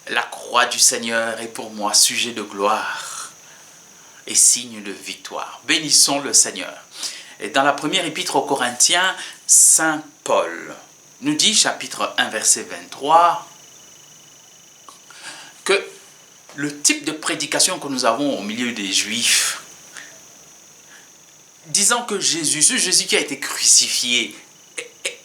La croix du Seigneur est pour moi sujet de gloire et signe de victoire. Bénissons le Seigneur. Et dans la première épître aux Corinthiens, Saint Paul nous dit, chapitre 1, verset 23, que le type de prédication que nous avons au milieu des Juifs, disant que Jésus, ce Jésus qui a été crucifié,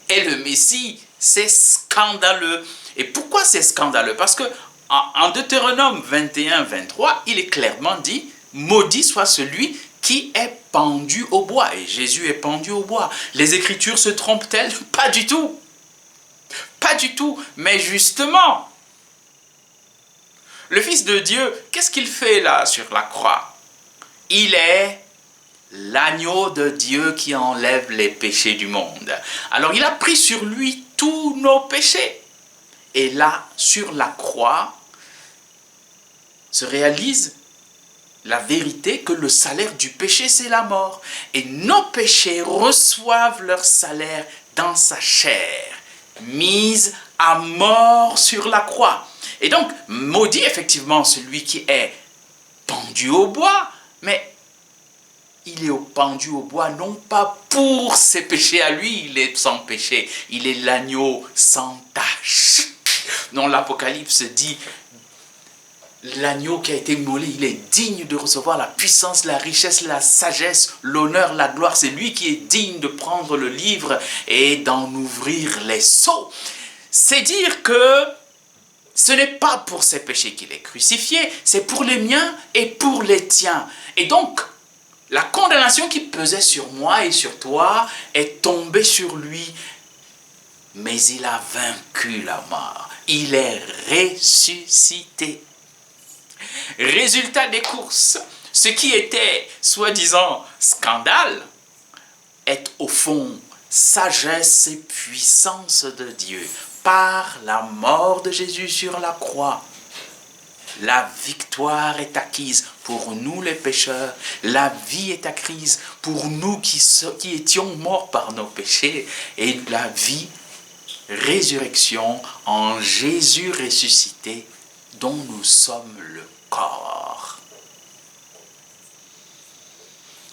est le Messie, c'est scandaleux. Et pourquoi c'est scandaleux? Parce que en Deutéronome 21, 23, il est clairement dit, maudit soit celui qui est pendu au bois. Et Jésus est pendu au bois. Les Écritures se trompent-elles? Pas du tout. Pas du tout. Mais justement, le Fils de Dieu, qu'est-ce qu'il fait là sur la croix? Il est l'agneau de Dieu qui enlève les péchés du monde. Alors il a pris sur lui tous nos péchés. Et là, sur la croix, se réalise la vérité que le salaire du péché, c'est la mort. Et nos péchés reçoivent leur salaire dans sa chair, mise à mort sur la croix. Et donc, maudit effectivement celui qui est pendu au bois, mais il est pendu au bois non pas pour ses péchés à lui, il est sans péché, il est l'agneau sans tache. Non, l'Apocalypse dit, l'agneau qui a été immolé, il est digne de recevoir la puissance, la richesse, la sagesse, l'honneur, la gloire. C'est lui qui est digne de prendre le livre et d'en ouvrir les sceaux. C'est dire que ce n'est pas pour ses péchés qu'il est crucifié, c'est pour les miens et pour les tiens. Et donc, la condamnation qui pesait sur moi et sur toi est tombée sur lui, mais il a vaincu la mort. Il est ressuscité. Résultat des courses, ce qui était soi-disant scandale est au fond sagesse et puissance de Dieu. Par la mort de Jésus sur la croix, la victoire est acquise pour nous les pécheurs. La vie est acquise pour nous qui étions morts par nos péchés. Et la vie, résurrection en Jésus ressuscité, dont nous sommes le corps.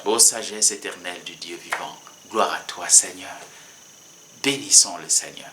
Ô sagesse éternelle du Dieu vivant, gloire à toi Seigneur. Bénissons le Seigneur.